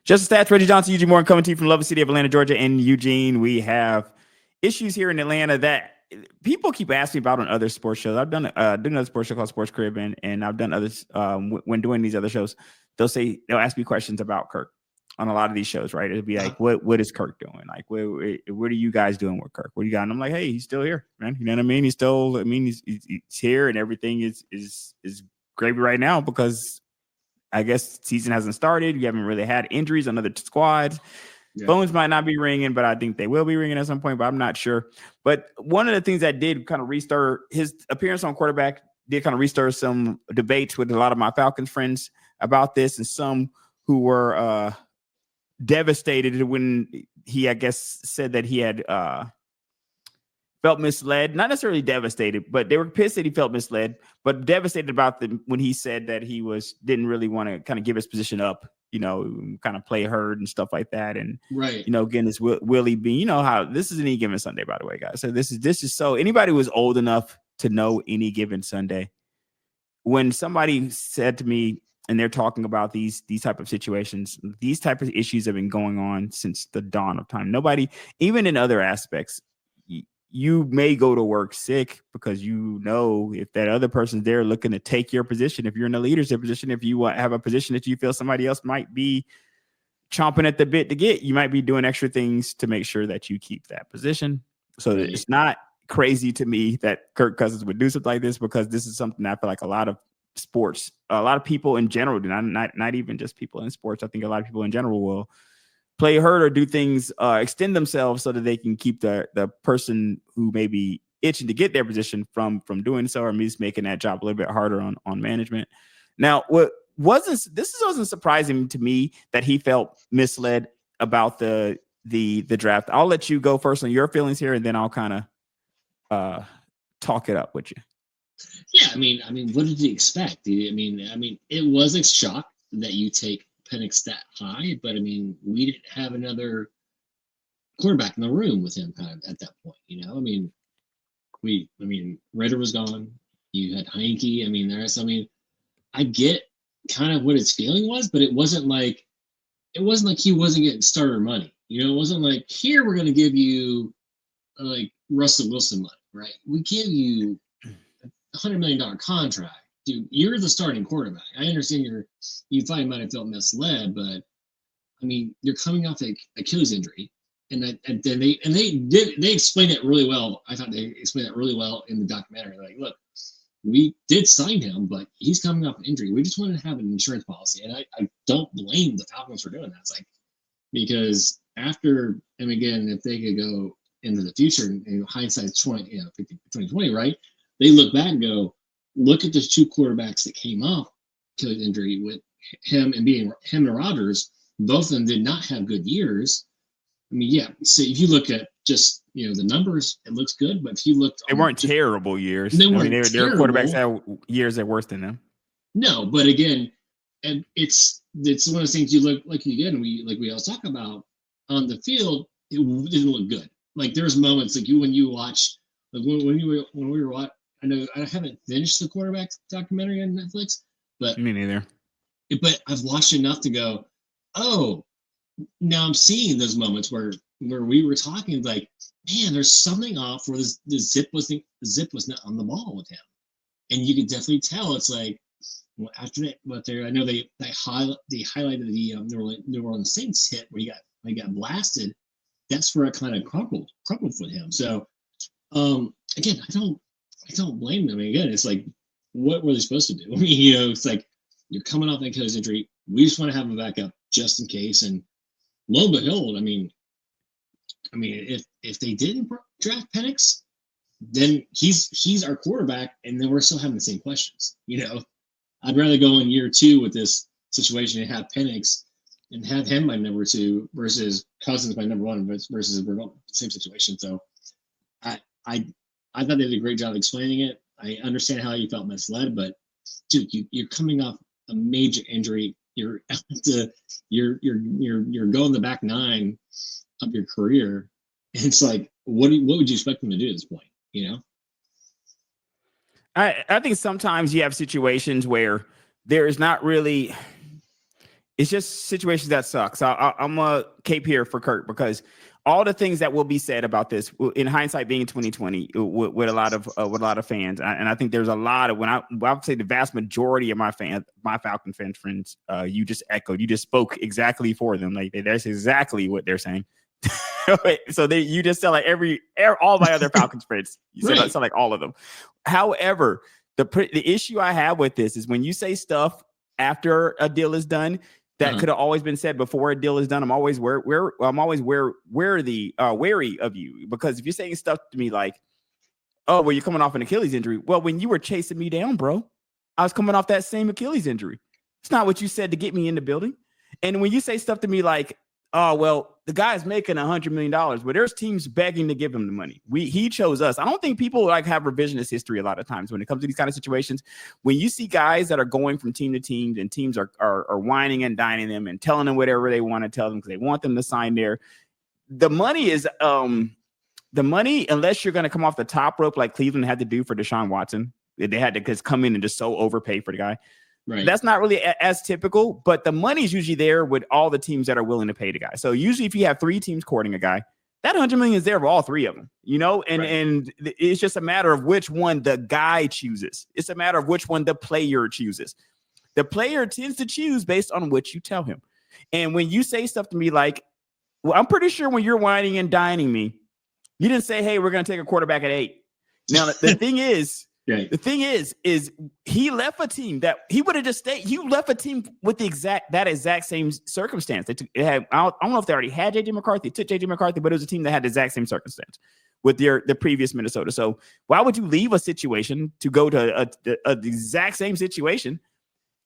Just Stats, Reggie Johnson, Eugene Morgan coming to you from Love City of Atlanta, Georgia. And Eugene, we have issues here in Atlanta that people keep asking me about on other sports shows. I've done another sports show called Sports Crib, and I've done others when doing these other shows. They'll ask me questions about Kirk on a lot of these shows, right? It'll be like, what is Kirk doing? Like, what are you guys doing with Kirk? What do you got? And I'm like, hey, he's still here, man. You know what I mean? He's here, and everything is gravy right now because I guess season hasn't started. You haven't really had injuries on other squads. Yeah. Phones might not be ringing, but I think they will be ringing at some point, but I'm not sure. But one of the things that did kind of restir his appearance on quarterback did kind of restir some debates with a lot of my Falcons friends about this, and some who were devastated when he, I guess, said that he had felt misled. Not necessarily devastated, but they were pissed that he felt misled, but devastated about when he said that he didn't really want to kind of give his position up, kind of play herd and stuff like that. And, right. Again, this Willie Bean, how this is Any Given Sunday, by the way, guys. So this is so anybody who was old enough to know Any Given Sunday, when somebody said to me, and they're talking about these type of situations, these type of issues have been going on since the dawn of time. Nobody, even in other aspects, you may go to work sick because if that other person's there looking to take your position, if you're in a leadership position, if you have a position that you feel somebody else might be chomping at the bit to get, you might be doing extra things to make sure that you keep that position. So right. It's not crazy to me that Kirk Cousins would do something like this, because this is something I feel like a lot of sports, a lot of people in general, not even just people in sports. I think a lot of people in general will play hurt or do things, extend themselves so that they can keep the person who may be itching to get their position from doing so, or just making that job a little bit harder on management. Now, this wasn't surprising to me that he felt misled about the draft. I'll let you go first on your feelings here, and then I'll kind of talk it up with you. Yeah, I mean, what did you expect? I mean, it was a shock that you take Penix that high, but I mean, we didn't have another quarterback in the room with him kind of at that point, I mean, Ritter was gone. You had Heineke. I get kind of what his feeling was, but it wasn't like he wasn't getting starter money. It wasn't like, here we're going to give you like Russell Wilson money, right? We give you $100 million contract. Dude, you're the starting quarterback. I understand you probably might have felt misled, but I mean, you're coming off a Achilles injury, and then they explained it really well. I thought they explained it really well in the documentary. Like, look, we did sign him, but he's coming off an injury. We just wanted to have an insurance policy, and I don't blame the Falcons for doing that. It's like, because after, and again, if they could go into the future, and hindsight's 2020, right? They look back and go, look at those two quarterbacks that came off Achilles injury with him and Rodgers. Both of them did not have good years. I mean, yeah. So if you look at just the numbers, it looks good. But if you looked, they weren't terrible years. They weren't their quarterbacks had years that worse than them. No, but again, and it's one of those things you look like again. We always talk about on the field. It didn't look good. Like there's moments like when you watch, like when we were watching. I know I haven't finished the quarterback documentary on Netflix, but me neither. But I've watched enough to go, oh, now I'm seeing those moments where we were talking like, man, there's something off where the zip was not on the ball with him, and you could definitely tell. It's like after that, I know they highlighted the New Orleans Saints hit where he got blasted. That's where it kind of crumpled with him. So again, I don't blame them. Again, it's like, what were they supposed to do? I mean, it's like you're coming off that Achilles injury. We just want to have a backup just in case. And lo and behold, I mean, if they didn't draft Penix, then he's our quarterback, and then we're still having the same questions. I'd rather go in year 2 with this situation and have Penix and have him my number 2 versus Cousins my number 1 versus we're going same situation. So I thought they did a great job explaining it. I understand how you felt misled, but dude, you're coming off a major injury. You're going the back 9 of your career. And it's like, what would you expect them to do at this point? I think sometimes you have situations where there is not really It's just situations that suck. So I'm a cape here for Kirk because all the things that will be said about this in hindsight being 2020 with a lot of fans. And I think there's a lot of when I would say the vast majority of my Falcon fan friends, you just echoed, you just spoke exactly for them. Like that's exactly what they're saying. So you just sound like all my other Falcons friends. You sound like all of them. However, the issue I have with this is when you say stuff after a deal is done that could have always been said before a deal is done. I'm always wary of you, because if you're saying stuff to me like, "Oh, well, you're coming off an Achilles injury," well, when you were chasing me down, bro, I was coming off that same Achilles injury. It's not what you said to get me in the building. And when you say stuff to me like, "Oh, well, the guy's making $100 million, but there's teams begging to give him the money. He chose us." I don't think people like have revisionist history a lot of times when it comes to these kind of situations. When you see guys that are going from team to team and teams are whining and dining them and telling them whatever they want to tell them because they want them to sign there. The money is the money, unless you're going to come off the top rope like Cleveland had to do for Deshaun Watson. They had to just come in and just so overpay for the guy. Right. That's not really as typical, but the money is usually there with all the teams that are willing to pay the guy. So usually if you have 3 teams courting a guy, that $100 million is there for all 3 of them, and it's just a matter of which one the guy chooses. It's a matter of which one the player chooses. The player tends to choose based on what you tell him. And when you say stuff to me like, well, I'm pretty sure when you're whining and dining me, you didn't say, "Hey, we're going to take a quarterback at 8. Now, the thing is, right. The thing is he left a team that he would have just stayed. He left a team with the exact same circumstance. I don't know if they already had JJ McCarthy, took JJ McCarthy, but it was a team that had the exact same circumstance with the previous Minnesota. So why would you leave a situation to go to the exact same situation?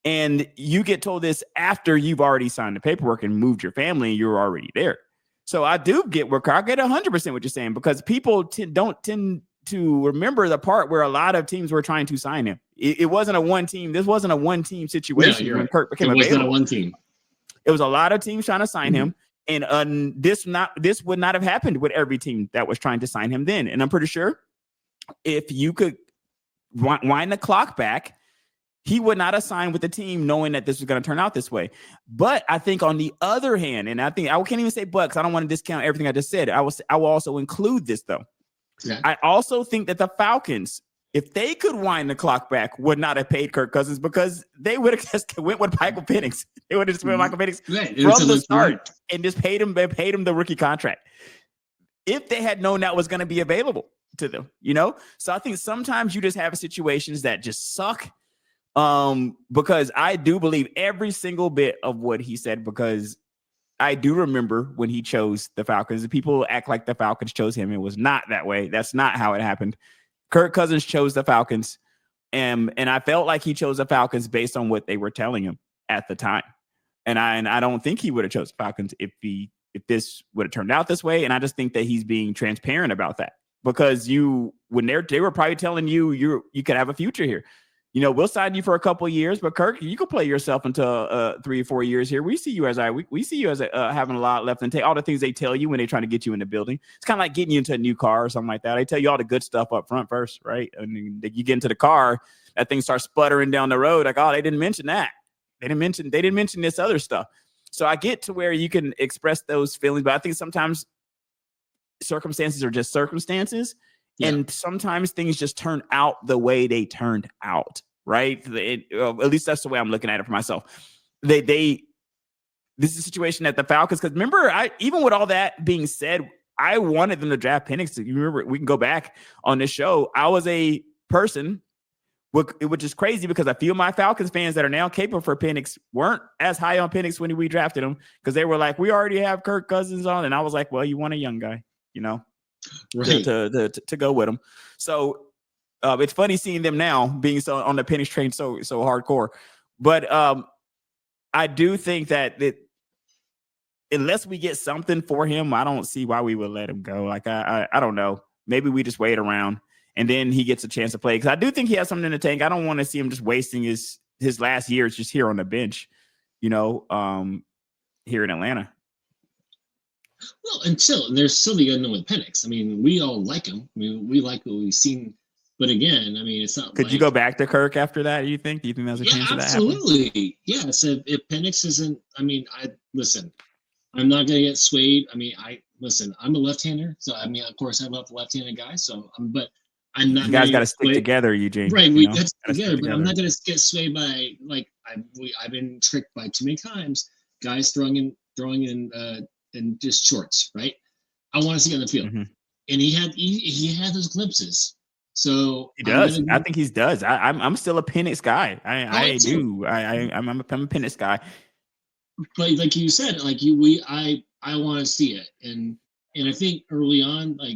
And you get told this after you've already signed the paperwork and moved your family and you're already there. So I do get I get 100% what you're saying, because people don't tend to remember the part where a lot of teams were trying to sign him. It wasn't a one team. This wasn't a one team situation when Kirk became available. It wasn't a one team. It was a lot of teams trying to sign him. And this would not have happened with every team that was trying to sign him then. And I'm pretty sure if you could wind the clock back, he would not have signed with the team knowing that this was going to turn out this way. But I think on the other hand, and I think I can't even say but, because I don't want to discount everything I just said. I will also include this though. Yeah. I also think that the Falcons, if they could wind the clock back, would not have paid Kirk Cousins, because they would have just went with Michael Penix. They would have just went with Michael Penix from the start and just paid him the rookie contract if they had known that was going to be available to them. So I think sometimes you just have situations that just suck. Because I do believe every single bit of what he said, because I do remember when he chose the Falcons. People act like the Falcons chose him. It was not that way. That's not how it happened. Kirk Cousins chose the Falcons, and I felt like he chose the Falcons based on what they were telling him at the time. And I don't think he would have chose the Falcons if this would have turned out this way. And I just think that he's being transparent about that, because when they were probably telling you could have a future here. We'll sign you for a couple of years, but Kirk, you can play yourself until 3 or 4 years here. We see you as having a lot left, and take all the things they tell you when they're trying to get you in the building. It's kind of like getting you into a new car or something like that. They tell you all the good stuff up front first, right? And then you get into the car, that thing starts sputtering down the road. Like, oh, they didn't mention that. They didn't mention this other stuff. So I get to where you can express those feelings, but I think sometimes circumstances are just circumstances. Yeah. And sometimes things just turn out the way they turned out, right? At least that's the way I'm looking at it for myself. This is a situation that the Falcons, because remember, even with all that being said, I wanted them to draft Penix. You remember, we can go back on this show. I was a person, which is crazy, because I feel my Falcons fans that are now capable for Penix weren't as high on Penix when we drafted him, because they were like, we already have Kirk Cousins on. And I was like, well, you want a young guy, right, to go with them. So it's funny seeing them now being so on the Penix train so hardcore. But I do think that unless we get something for him, I don't see why we would let him go. Like I don't know. Maybe we just wait around and then he gets a chance to play, because I do think he has something in the tank. I don't want to see him just wasting his last years just here on the bench, here in Atlanta. Well, there's still the unknown with Penix. I mean, we all like him. I mean, we like what we've seen But again, I mean, it's not Could you go back to Kirk after that? Do you think there's a chance of that happening? Absolutely. Yeah. So if Penix isn't, I mean, listen. I'm not gonna get swayed. I mean, listen. I'm a left-hander, so I mean, of course, I love left-handed guys. So, but I'm not You gonna guys got get to stick swayed. together, Eugene. Right, You we know, got gotta stick together, but I'm together. not gonna get swayed by like I've been tricked by too many times. Guys throwing in just shorts, right? I want to see on the field, Mm-hmm. and he had those glimpses. So He I'm does. gonna I think he does. I'm still a Penix guy. go I too. do. I'm a Penix guy. But like you said, I want to see it, and I think early on at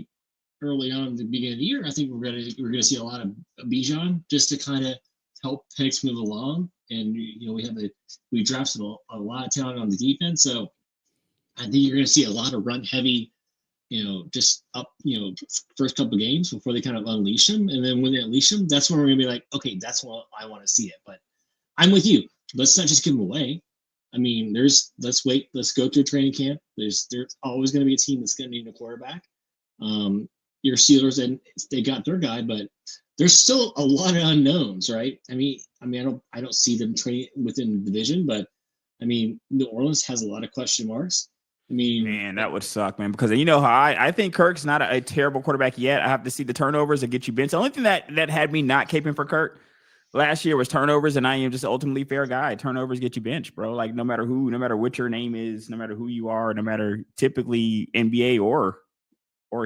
the beginning of the year, I think we're gonna see a lot of Bijan just to kind of help Penix move along. And we drafted a lot of talent on the defense, so I think you're gonna see a lot of run heavy, just up, first couple of games before they kind of unleash him, and then when they unleash him, that's when we're gonna be like, okay, that's what I want to see it. But I'm with you. Let's not just give him away. I mean, let's wait. Let's go through training camp. There's always going to be a team that's going to need a quarterback. Your Steelers, and they got their guy, but there's still a lot of unknowns, right? I don't see them training within the division, but I mean, New Orleans has a lot of question marks. I mean, Man, that would suck, man. Because you know how I think Kirk's not a terrible quarterback yet. I have to see the turnovers that get you benched. The only thing that had me not caping for Kirk last year was turnovers, and I am just an ultimately fair guy. Turnovers get you benched, bro. Like no matter who, no matter what your name is, no matter who you are, no matter typically NBA or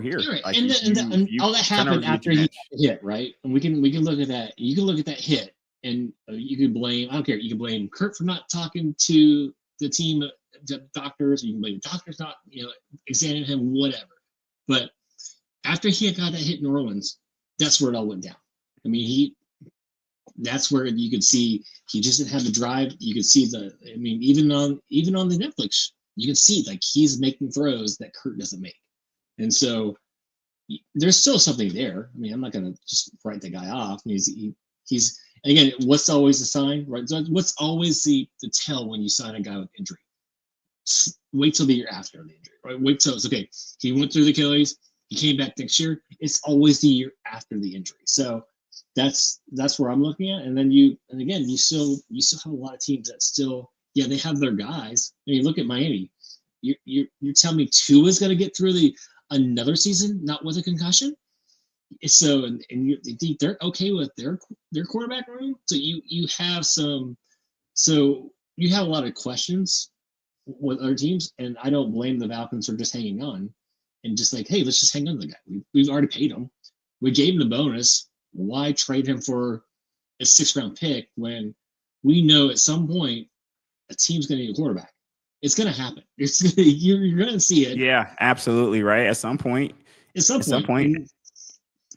here, right. like And you all that happened turnovers get after you he benched. hit, right? And we can look at that. You can look at that hit, and you can blame. I don't care. You can blame Kurt for not talking to the team, the doctors. You can blame the doctors not, examining him, whatever. But after he got that hit in New Orleans, that's where it all went down. I mean, that's where you could see he just didn't have the drive. You could see I mean, even on the Netflix, you can see like he's making throws that Kurt doesn't make, and so there's still something there. I mean, I'm not going to just write the guy off. He's again, what's always the sign, right? So what's always the tell when you sign a guy with injury? Wait till the year after the injury, right? Wait till it's okay. He went through the Achilles. He came back next year. It's always the year after the injury. So that's where I'm looking at. And then you still have a lot of teams that still, yeah, they have their guys. I mean, look at Miami. You tell me Tua is going to get through another season not with a concussion? So and you think they're okay with their quarterback room? So you have you have a lot of questions with other teams, and I don't blame the Falcons for just hanging on and just like, hey, let's just hang on to the guy. We've already paid him. We gave him the bonus. Why trade him for a 6th-round pick when we know at some point a team's going to need a quarterback? It's going to happen. You're going to see it. Yeah, absolutely right. At some point. At some point.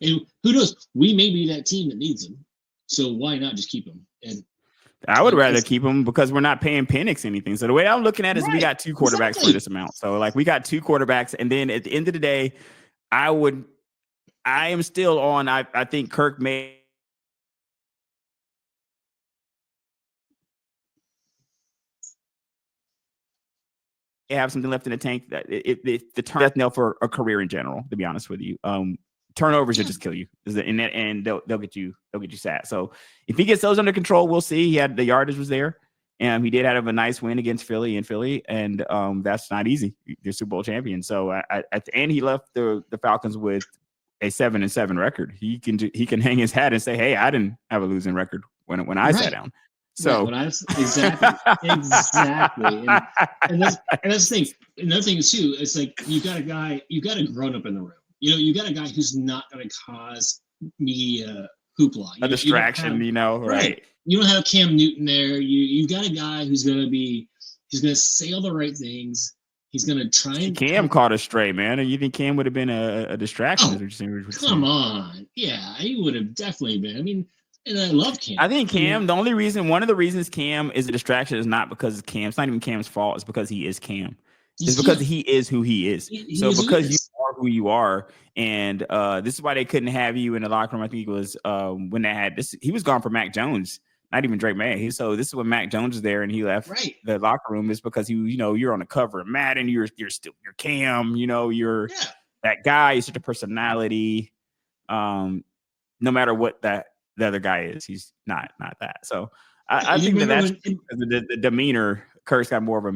And who knows? We may be that team that needs him. So why not just keep him? And I would rather keep him because we're not paying Penix anything. So the way I'm looking at it is we got 2 quarterbacks for this amount. So like we got 2 quarterbacks, and then at the end of the day, I am still on. I think Kirk may have something left in the tank. That the turn nail for a career in general. To be honest with you, turnovers will just kill you, and they'll get you sad. So if he gets those under control, we'll see. He had the yardage was there, and he did have a nice win against Philly, and that's not easy. They're Super Bowl champions. So and he left the Falcons with a 7-7 record. He can hang his hat and say, hey, I didn't have a losing record when I sat down. So exactly, and that's the thing. Another thing is too, it's like you got a grown up in the room. You got a guy who's not going to cause media hoopla. A distraction, right? You don't have Cam Newton there. You got a guy who's going to say all the right things. He's going to try and Cam caught a stray, man. And you think Cam would have been a distraction? Come on. Yeah, he would have definitely been. I mean, and I love Cam. I think Cam, one of the reasons Cam is a distraction is not because Cam. It's not even Cam's fault. It's because he is Cam. It's because he is who he is. So because you are who you are, and this is why they couldn't have you in the locker room. I think it was when they had this. He was gone for Mac Jones, not even Drake May. So this is when Mac Jones is there, and he left the locker room. Is because you're on the cover of Madden. You're Cam. You're that guy. You're such a personality. no matter what the other guy is, he's not that. So I You think remember that's the demeanor. Kirk's got more of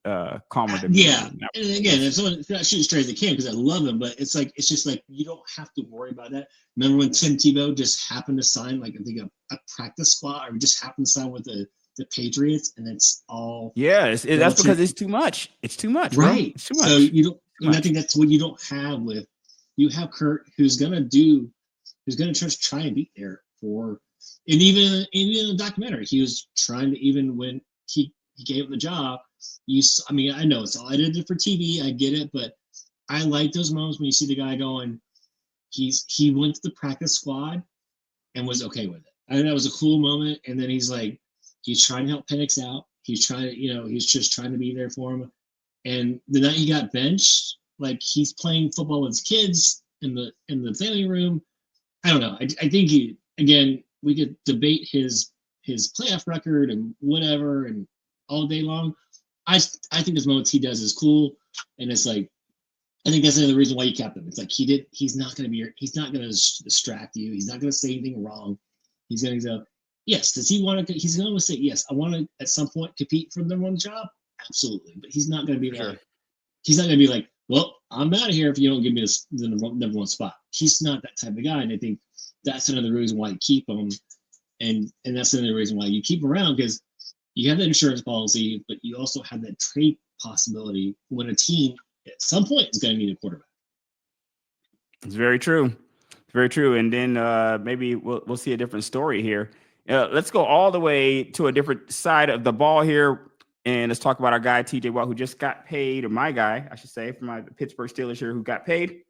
a calmer demeanor. yeah. And again, if someone's not shooting straight, they can because I love him. But it's just like you don't have to worry about that. Remember when Tim Tebow just happened to sign like I think a practice squad or just happened to sign with the Patriots, and it's all that's because it's too much. It's too much, bro. right. It's too much. So you don't. And I think that's what you don't have with you have Kurt, who's gonna just try and be there for, and even in the documentary, he was trying to even when he gave up the job. I mean, I know it's all edited for TV. I get it, but I like those moments when you see the guy going. He went to the practice squad and was okay with it. I think that was a cool moment. And then he's trying to help Penix out. He's trying to, he's just trying to be there for him. And the night he got benched, like he's playing football with his kids in the family room. I don't know. I think again, we could debate his playoff record and whatever and all day long. I think this moments he does is cool, and it's like I think that's another reason why you kept him. It's like he's not going to distract you. He's not going to say anything wrong. He's going to go, yes. Does he want to? He's going to say yes. I want to at some point compete for the number one job. Absolutely, but he's not going to be like he's not going to be like, well, I'm out of here if you don't give me the number one spot. He's not that type of guy, and I think that's another reason why you keep him, and that's another reason why you keep him around because you have that insurance policy, but you also have that trade possibility when a team at some point is going to need a quarterback. It's very true. It's very true. And then maybe we'll see a different story here. Let's go all the way to a different side of the ball here. And let's talk about our guy, TJ Watt, who just got paid, or my guy, I should say, from my Pittsburgh Steelers here, who got paid.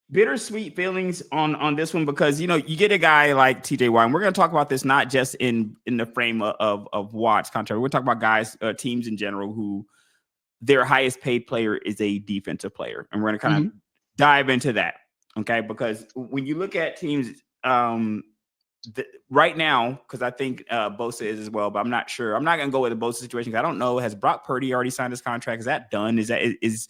Bittersweet feelings on this one because, you get a guy like TJ Watt, and we're going to talk about this not just in the frame of Watt's contract. We're talking about guys, teams in general, who their highest paid player is a defensive player. And we're going to kind of dive into that, okay? Because when you look at teams right now, because I think Bosa is as well, but I'm not sure. I'm not going to go with the Bosa situation. I don't know. Has Brock Purdy already signed his contract? Is that done? Yes.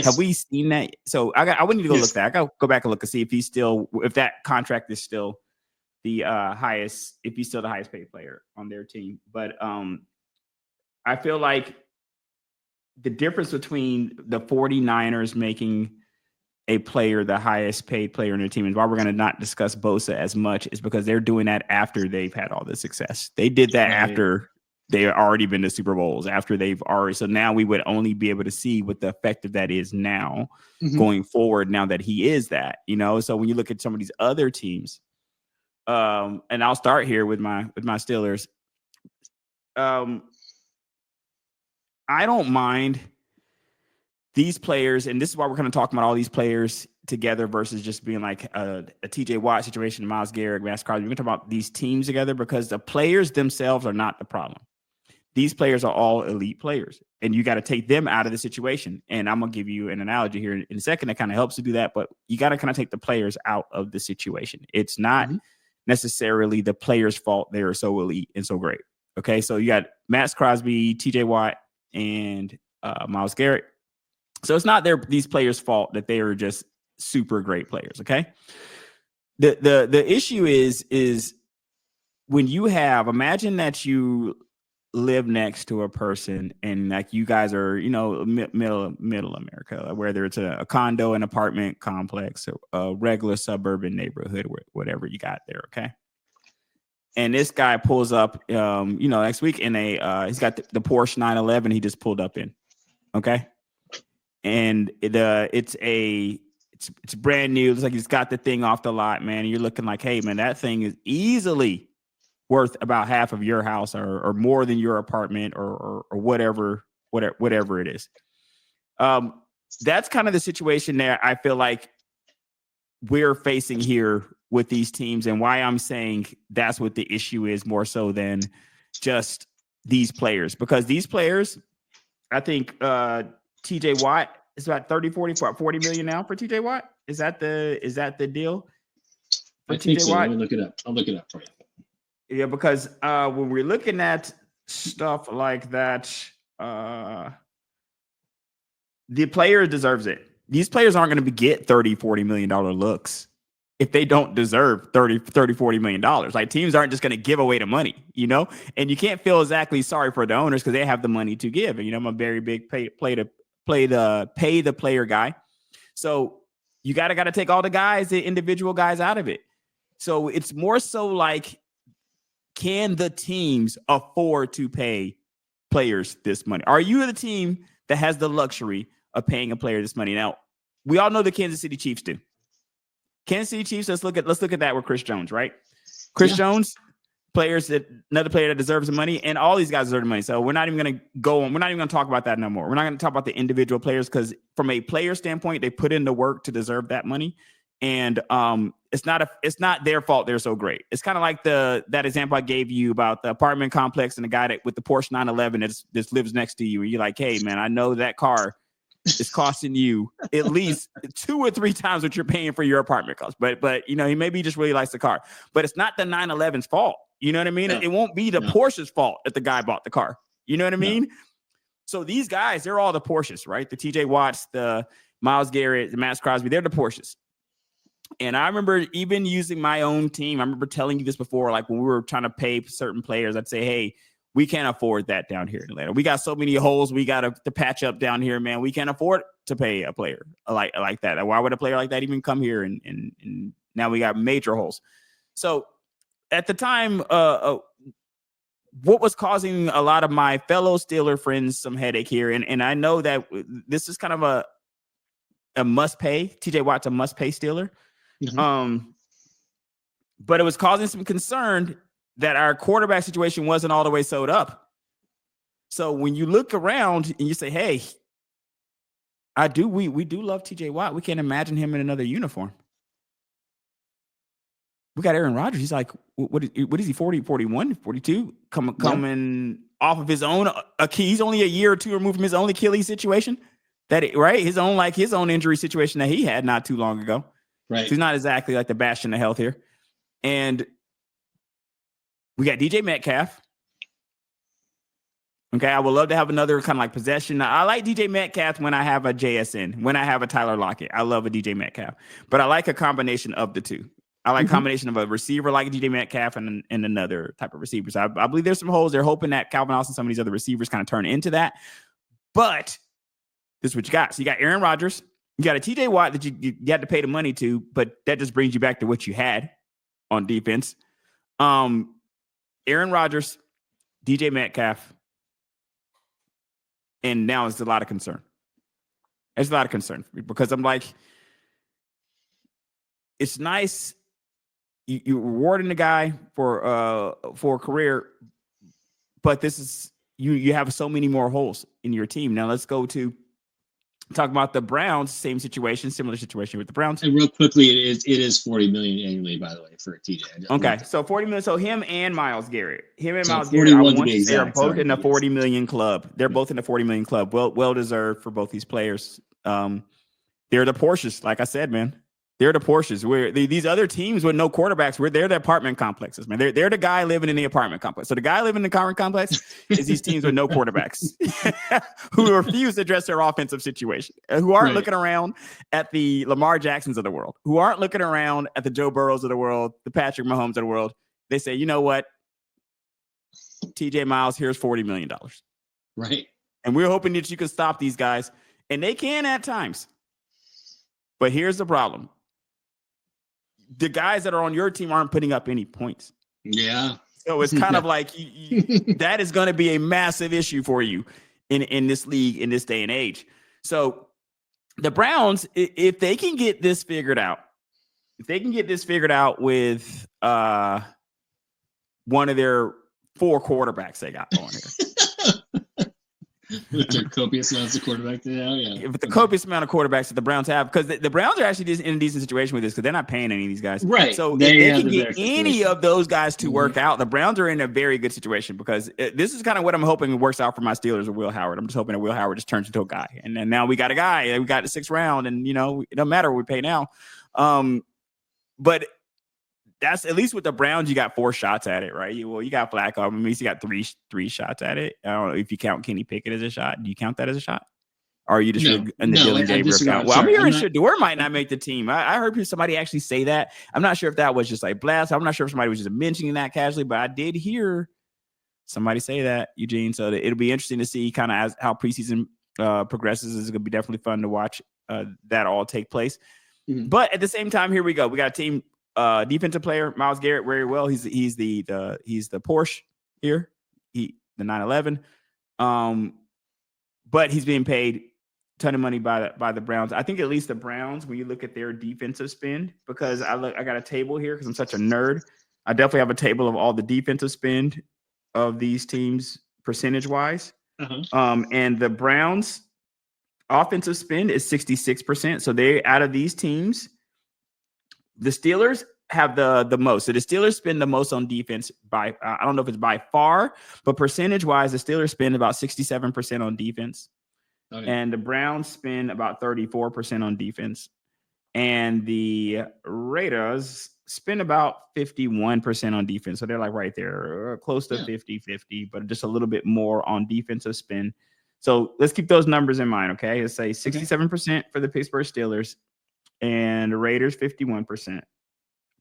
Have we seen that? So I would need to go look at that. I got to go back and look and see if that contract is still the highest, if he's still the highest paid player on their team. But I feel like the difference between the 49ers making a player the highest paid player in their team, and why we're going to not discuss Bosa as much, is because they're doing that after they've had all the success. They did that after they had already been to Super Bowls, after they've already. So now we would only be able to see what the effect of that is now going forward, now that he is that, So when you look at some of these other teams, and I'll start here with my Steelers. I don't mind these players, and this is why we're kind of talking about all these players together versus just being like a TJ Watt situation, Myles Garrett, Max Crosby. We're going to talk about these teams together because the players themselves are not the problem. These players are all elite players, and you got to take them out of the situation. And I'm going to give you an analogy here in a second that kind of helps to do that, but you got to kind of take the players out of the situation. It's not necessarily the players' fault they are so elite and so great. Okay, so you got Max Crosby, TJ Watt, and Myles Garrett. So it's not these players' fault that they are just super great players. Okay. The issue is when you imagine that you live next to a person and like you guys are, middle America, whether it's a condo, an apartment complex, or a regular suburban neighborhood, whatever you got there. Okay. And this guy pulls up, next week in he's got the Porsche 911 he just pulled up in. Okay. And it's brand new. It's like he's got the thing off the lot, man. And you're looking like, hey, man, that thing is easily worth about half of your house or more than your apartment or whatever it is. That's kind of the situation there. I feel like we're facing here with these teams, and why I'm saying that's what the issue is more so than just these players, because these players, I think, TJ Watt is about 40 million now for TJ Watt. Is that the deal for TJ Watt? Let me look it up. I'll look it up for you. Yeah, because when we're looking at stuff like that, the player deserves it. These players aren't going to get $30-40 million looks if they don't deserve 30, 40 million dollars. Like teams aren't just going to give away the money, you know, and you can't feel exactly sorry for the owners because they have the money to give. And, you know, I'm a very big pay the player guy. So you got to take all the guys, the individual guys out of it. So it's more so like, can the teams afford to pay players this money? Are you the team that has the luxury of paying a player this money? Now, we all know the Kansas City Chiefs do. Kansas City Chiefs, let's look at that with Chris Jones, right? Chris Jones, another player that deserves the money, and all these guys deserve the money. So we're not even going to go on. We're not even going to talk about that no more. We're not going to talk about the individual players because from a player standpoint, they put in the work to deserve that money. And it's not their fault they're so great. It's kind of like that example I gave you about the apartment complex and the guy that with the Porsche 911 that lives next to you. And you're like, hey, man, I know that car is costing you at least 2 or 3 times what you're paying for your apartment cost. But you know, he maybe just really likes the car. But it's not the 911's fault. You know what I mean? No. It won't be the Porsche's fault that the guy bought the car. You know what I mean? So these guys, they're all the Porsches, right? The TJ Watts, the Myles Garrett, the Max Crosby, they're the Porsches. And I remember even using my own team. I remember telling you this before, like when we were trying to pay certain players, I'd say, hey, we can't afford that down here in Atlanta. We got so many holes we got to patch up down here, man. We can't afford to pay a player like that. Why would a player like that even come here? And now we got major holes. So at the time, what was causing a lot of my fellow Steeler friends some headache here, and I know that this is kind of a must pay. TJ Watt's a must pay Steeler. Mm-hmm. But it was causing some concern that our quarterback situation wasn't all the way sewed up. So when you look around and you say, hey, we do love TJ Watt. We can't imagine him in another uniform. We got Aaron Rodgers. He's like, what is he, 40, 41, 42? Coming off of his own Achilles. He's only a year or two removed from his own Achilles situation. His own injury situation that he had not too long ago. Right. So he's not exactly like the bastion of health here. And we got DJ Metcalf. Okay, I would love to have another kind of like possession. I like DJ Metcalf when I have a JSN, when I have a Tyler Lockett. I love a DJ Metcalf. But I like a combination of the two. I like a combination of a receiver like DJ Metcalf and another type of receiver. So I believe there's some holes. They're hoping that Calvin Austin, some of these other receivers kind of turn into that. But this is what you got. So you got Aaron Rodgers. You got a TJ Watt that you had to pay the money to, but that just brings you back to what you had on defense. Aaron Rodgers, DJ Metcalf, and now it's a lot of concern. It's a lot of concern for me because I'm like, it's nice you're rewarding the guy for a career, but this is you have so many more holes in your team. Now let's go to talk about the Browns. Similar situation with the Browns. And real quickly, it is $40 million annually, by the way, for TJ. Okay, so $40 million. So him and Myles Garrett, Myles Garrett, I want to say are both in the $40 million club. They're both in the $40 million club. Well deserved for both these players. They're the Porsches, like I said, man. They're the Porsches. Where these other teams with no quarterbacks, they're the apartment complexes, man. They're the guy living in the apartment complex. So the guy living in the apartment complex is these teams with no quarterbacks who refuse to address their offensive situation, who aren't looking around at the Lamar Jacksons of the world, who aren't looking around at the Joe Burrows of the world, the Patrick Mahomes of the world. They say, you know what, TJ Miles, here's $40 million. Right. And we're hoping that you can stop these guys. And they can at times. But here's the problem. The guys that are on your team aren't putting up any points. Yeah. So it's kind of like that is going to be a massive issue for you in this league in this day and age. So the Browns, if they can get this figured out, with one of their 4 quarterbacks they got on here. With their copious amounts of quarterbacks, With the copious amount of quarterbacks that the Browns have, because the Browns are actually in a decent situation with this because they're not paying any of these guys. Right. So if they can get any of those guys to work out, the Browns are in a very good situation because this is kind of what I'm hoping works out for my Steelers with Will Howard. I'm just hoping that Will Howard just turns into a guy. And then now we got a guy. We got the 6th round, and, you know, it doesn't matter what we pay now. But that's at least with the Browns, you got 4 shots at it, right? You got Flacco. I mean, you got three shots at it. I don't know if you count Kenny Pickett as a shot. Do you count that as a shot? Or are you just in the Dylan Gabriel account? Well, I'm hearing Shador might not make the team. I heard somebody actually say that. I'm not sure if that was just like blast. I'm not sure if somebody was just mentioning that casually, but I did hear somebody say that, Eugene. So it'll be interesting to see kind of as how preseason progresses. It's going to be definitely fun to watch that all take place. Mm-hmm. But at the same time, here we go. We got a team defensive player, Myles Garrett, very well. He's the Porsche here, the 911. But he's being paid a ton of money by the Browns. I think at least the Browns, when you look at their defensive spend, because I got a table here because I'm such a nerd. I definitely have a table of all the defensive spend of these teams percentage wise. Uh-huh. And the Browns offensive spend is 66%. So they out of these teams, the Steelers have the most. So the Steelers spend the most on defense by I don't know if it's by far, but percentage wise, the Steelers spend about 67% on defense. Okay. And the Browns spend about 34% on defense. And the Raiders spend about 51% on defense. So they're like right there, close to 50-50, but just a little bit more on defensive spend. So let's keep those numbers in mind, okay? Let's say 67% for the Pittsburgh Steelers and the Raiders 51%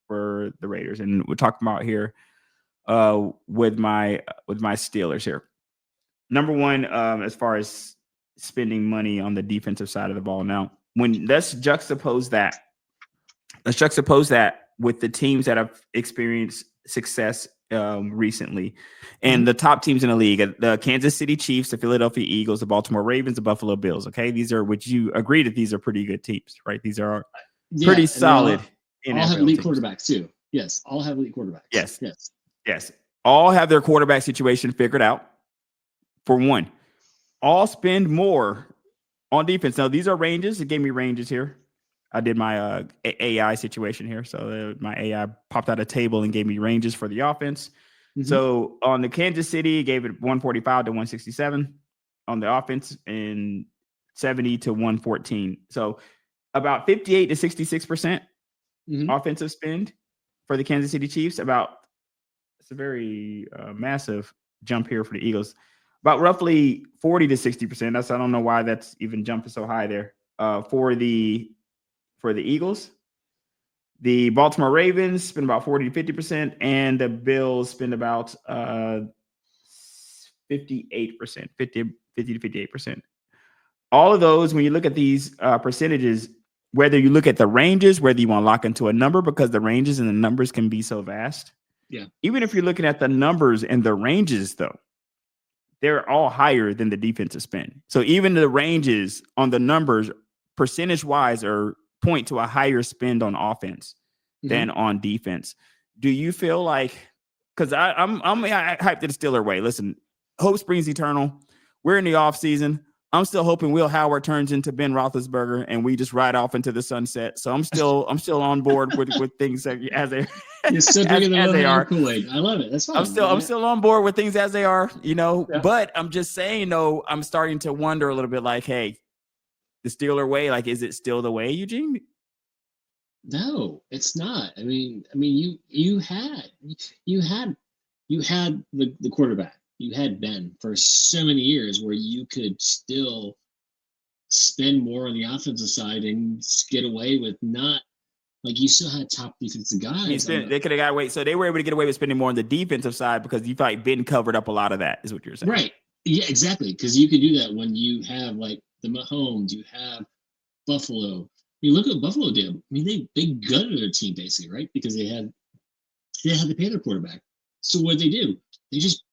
for the Raiders. And we're talking about here with my Steelers here. Number one, as far as spending money on the defensive side of the ball. Now, let's juxtapose that with the teams that have experienced success recently, and the top teams in the league: the Kansas City Chiefs, the Philadelphia Eagles, the Baltimore Ravens, the Buffalo Bills. Okay, would you agree that these are pretty good teams, right? These are pretty solid. All have elite quarterbacks too. Yes, all have elite quarterbacks. Yes. All have their quarterback situation figured out. For one, all spend more on defense. Now, these are ranges. It gave me ranges here. I did my AI situation here. So my AI popped out a table and gave me ranges for the offense. Mm-hmm. So on the Kansas City, it gave it 145 to 167 on the offense and 70 to 114. So about 58 to 66% offensive spend for the Kansas City Chiefs. It's a very massive jump here for the Eagles. About roughly 40 to 60%. I don't know why that's even jumping so high there. For the Eagles, the Baltimore Ravens spend about 40 to 50%, and the Bills spend about 58%, 50 to 58%. All of those, when you look at these percentages, whether you look at the ranges, whether you want to lock into a number, because the ranges and the numbers can be so vast. Yeah. Even if you're looking at the numbers and the ranges, though, they're all higher than the defensive spend. So even the ranges on the numbers, percentage-wise, point to a higher spend on offense than on defense. Do you feel like, because I'm hyped to the Steeler way. Listen, hope springs eternal. We're in the offseason. I'm still hoping Will Howard turns into Ben Roethlisberger and we just ride off into the sunset. So I'm still on board with things as they You're still drinking the Will Howard Kool-Aid. I love it. That's fine. I'm still on board with things as they are, Yeah. But I'm just saying, I'm starting to wonder a little bit like, hey, the Steeler way, like, is it still the way, Eugene? No, it's not. I mean, you had the quarterback. You had Ben for so many years where you could still spend more on the offensive side and get away with not, like, you still had top defensive guys. They could have got away. So they were able to get away with spending more on the defensive side because you felt like Ben covered up a lot of that, is what you're saying. Right. Yeah, exactly. Because you could do that when you have, like, the Mahomes, you have Buffalo. Look at what Buffalo did. I mean, they gutted their team basically, right? Because they had to pay their quarterback. So what did they do? They just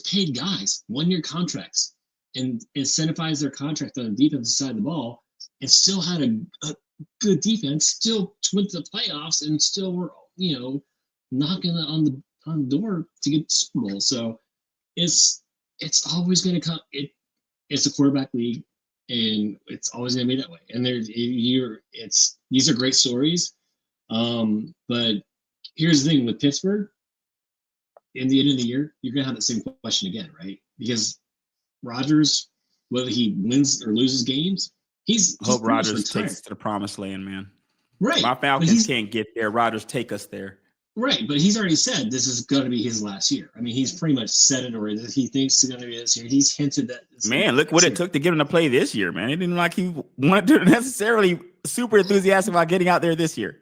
paid guys 1-year contracts and incentivized their contract on the defensive side of the ball, and still had a good defense, still went to the playoffs, and still were knocking on the door to get the Super Bowl. So it's always going to come. It's a quarterback league, and it's always going to be that way. And these are great stories, but here's the thing with Pittsburgh. In the end of the year, you're going to have that same question again, right? Because Rodgers, whether he wins or loses games, I hope Rodgers takes us to the promised land, man. Right. My Falcons can't get there. Rodgers take us there. Right, but he's already said this is going to be his last year. I mean, he's pretty much said it already that he thinks it's going to be this year. He's hinted that it's Man, look what it took to get him to play this year, man. It didn't like he wanted to necessarily super enthusiastic about getting out there this year.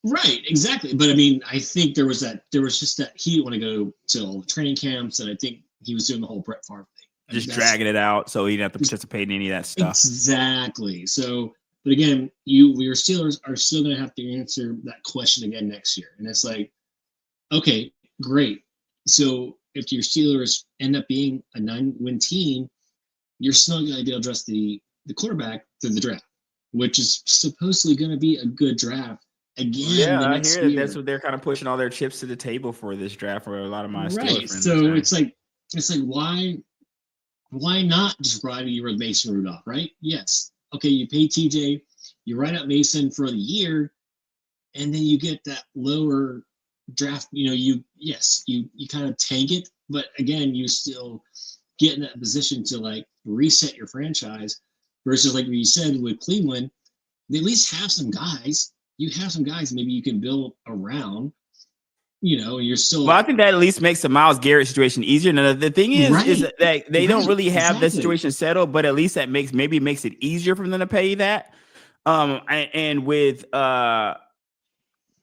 Right, exactly. But I mean, I think there was just that he didn't want to go to training camps, and I think he was doing the whole Brett Favre thing. Just dragging it out so he didn't have to participate in any of that stuff. Exactly. So, but again, your Steelers are still going to have to answer that question again next year. And it's like, okay, great. So if your Steelers end up being a 9-win team, you're still going to be able to address the quarterback through the draft, which is supposedly going to be a good draft again. Yeah, I hear that's what they're kind of pushing all their chips to the table for this draft for a lot of my Steelers friends. So it's like why not just ride a year with Mason Rudolph, right? Yes. Okay, you pay TJ, you ride out Mason for the year, and then you get that lower draft. You kind of tank it, but again, you still get in that position to like reset your franchise versus like what you said with Cleveland, they at least have some guys. You have some guys maybe you can build around. You're still. Well, I think that at least makes the Myles Garrett situation easier. Now, the thing is that they don't really have that situation settled, but at least that makes it easier for them to pay that. And with the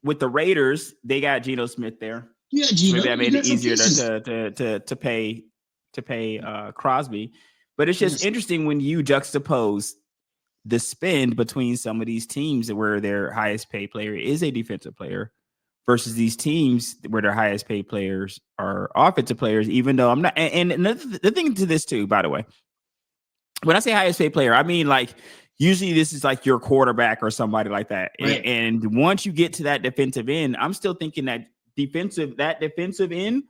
Raiders, they got Geno Smith there. Yeah, Geno. Maybe that made it easier to pay Crosby. But it's just interesting when you juxtapose the spend between some of these teams where their highest paid player is a defensive player versus these teams where their highest paid players are offensive players, even though I'm not. And the thing to this too, by the way, when I say highest paid player, I mean like usually this is like your quarterback or somebody like that. Right. And once you get to that defensive end, I'm still thinking that defensive end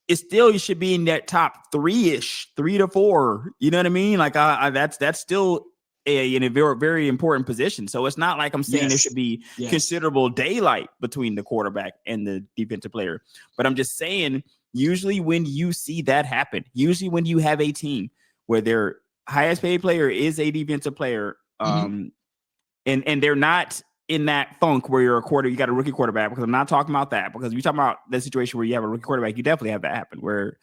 is still, you should be in that top 3-ish, 3 to 4. You know what I mean? Like that's still in a very, very important position. So it's not like I'm saying there should be considerable daylight between the quarterback and the defensive player. But I'm just saying, usually when you see that happen, usually when you have a team where their highest paid player is a defensive player, and they're not in that funk where you got a rookie quarterback, because I'm not talking about that, because if you're talking about the situation where you have a rookie quarterback, you definitely have that happen where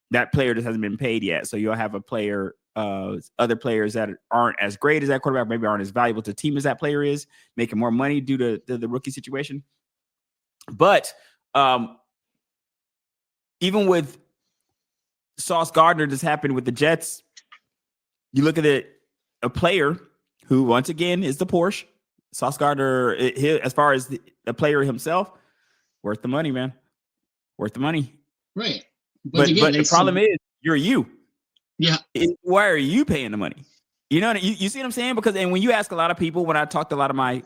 that player just hasn't been paid yet. So you'll have a player, other players that aren't as great as that quarterback, maybe aren't as valuable to the team as that player is, making more money due to the rookie situation. But even with Sauce Gardner, this happened with the Jets. You look at it, a player who, once again, is the Porsche. Sauce Gardner, as far as the player himself, worth the money, man. Worth the money. Right. But the problem is, you're you. Yeah. Why are you paying the money? You know, you see what I'm saying? Because, and when you ask a lot of people, when I talk to a lot of my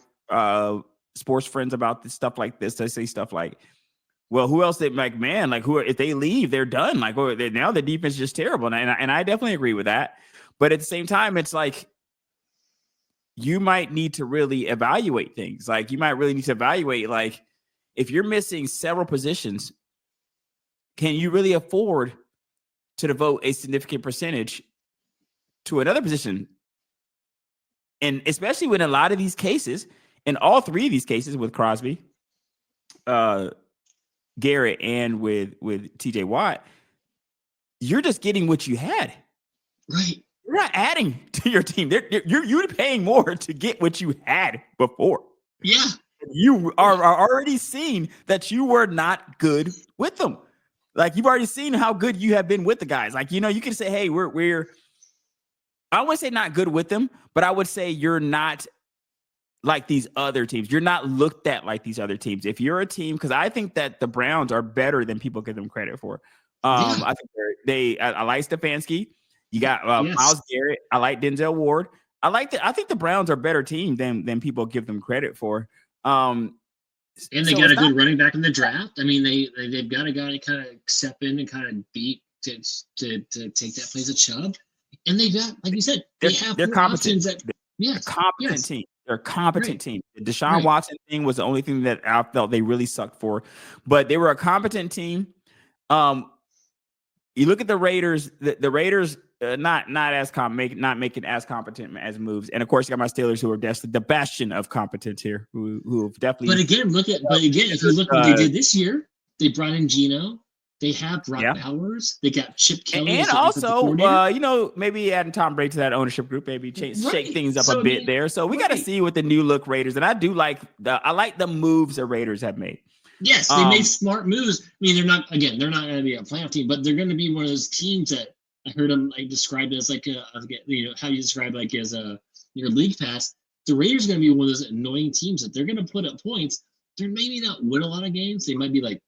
sports friends about this stuff like this, they say stuff like, well, who else? They like, man, like if they leave, they're done. Like, now the defense is just terrible. And I definitely agree with that. But at the same time, it's like, you might need to really evaluate things. Like, you might really need to evaluate, like, if you're missing several positions, can you really afford to devote a significant percentage to another position? And especially when a lot of these cases, in all three of these cases with Crosby, Garrett, and with TJ Watt, you're just getting what you had. Right. You're not adding to your team. You're paying more to get what you had before. Yeah. You are already seeing that you were not good with them. Like, you've already seen how good you have been with the guys. Like, you know, you can say, hey, we're I wouldn't say not good with them, but I would say you're not like these other teams. You're not looked at like these other teams. If you're a team, because I think that the Browns are better than people give them credit for. I think I like Stefanski. You got Myles Garrett. I like Denzel Ward. I think the Browns are a better team than people give them credit for. And they got a good running back in the draft. I mean, they've got a guy to kind of step in and kind of beat to take that place at Chubb. And they got, like you said, they're competent. They're a competent team. They're a competent team. The Deshaun Watson thing was the only thing that I felt they really sucked for, but they were a competent team. You look at the Raiders. The Raiders not making as competent as moves, and of course you got my Steelers, who are definitely the bastion of competence here, who have definitely. But again, if you look what they did this year, They brought in Geno. They have Brock Yeah. Bowers. They got Chip Kelly And as their offensive also, coordinator. maybe adding Tom Brady to that ownership group, maybe shake Right. things up a So I bit mean, there. So we got to right. see what the new look Raiders, and I like the moves the Raiders have made. Yes, they made smart moves. I mean, they're not going to be a playoff team, but they're going to be one of those teams that I heard them like described as like how you describe like as your league pass. The Raiders are going to be one of those annoying teams that they're going to put up points. They're maybe not win a lot of games. They might be like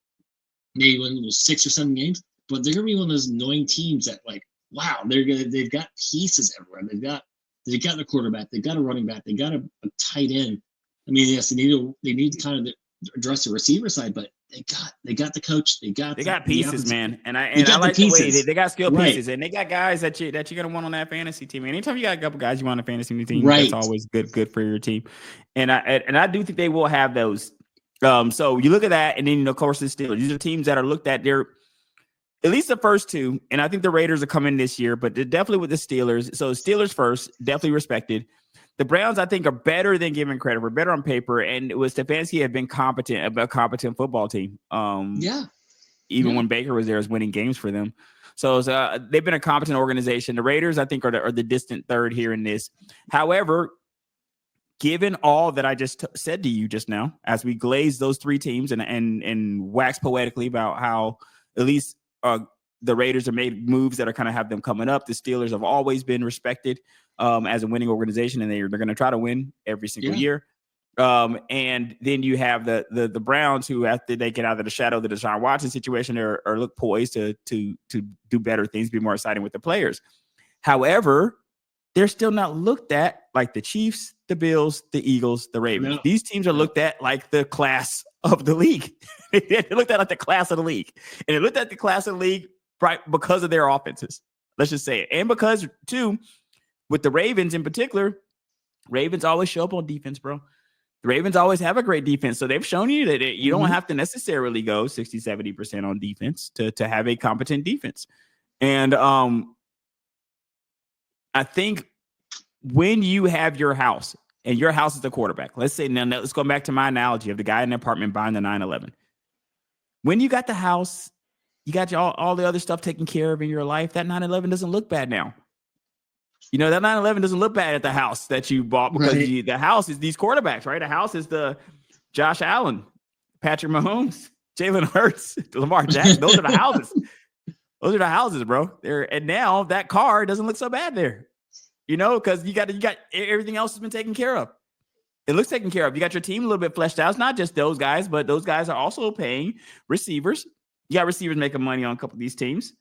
maybe win 6 or 7 games, but they're going to be one of those annoying teams that like wow, they've got pieces everywhere. They've got a quarterback, they've got a running back, they got a tight end. I mean, yes, they need to kind of address the receiver side, but they got the coach, they got pieces, man, and I like the way they got skill pieces, and they got guys that you're gonna want on that fantasy team. Anytime you got a couple guys you want on a fantasy team, that's always good for your team. And I do think they will have those. So you look at that, and then of course the Steelers. These are teams that are looked at. They're at least the first two, and I think the Raiders are coming this year, but they're definitely with the Steelers. So Steelers first, definitely respected. The Browns, I think, are better than given credit. We're better on paper, and it was Stefanski had been a competent football team. Even when Baker was there, was winning games for them. So they've been a competent organization. The Raiders, I think, are the distant third here in this. However, given all that I just said to you just now, as we glaze those three teams and wax poetically about how at least the Raiders have made moves that are kind of have them coming up. The Steelers have always been respected as a winning organization, and they're going to try to win every single year. And then you have the Browns, who after they get out of the shadow of the Deshaun Watson situation, are look poised to do better things, be more exciting with the players. However, they're still not looked at like the Chiefs, the Bills, the Eagles, the Ravens. No. These teams are looked at like the class of the league. They looked at like the class of the league, and they looked at the class of the league right because of their offenses. Let's just say it, and because too, with the Ravens in particular, Ravens always show up on defense, bro. The Ravens always have a great defense. So they've shown you that you don't have to necessarily go 60, 70% on defense to have a competent defense. And I think when you have your house and your house is the quarterback, let's say, now let's go back to my analogy of the guy in the apartment buying the 911. When you got the house, you got all the other stuff taken care of in your life, that 911 doesn't look bad now. You know, that 911 doesn't look bad at the house that you bought because the house is these quarterbacks, right? The house is the Josh Allen, Patrick Mahomes, Jalen Hurts, Lamar Jackson. Those are the houses. Those are the houses, bro. And now that car doesn't look so bad there, you know, because you got everything else has been taken care of. It looks taken care of. You got your team a little bit fleshed out. It's not just those guys, but those guys are also paying receivers. You got receivers making money on a couple of these teams.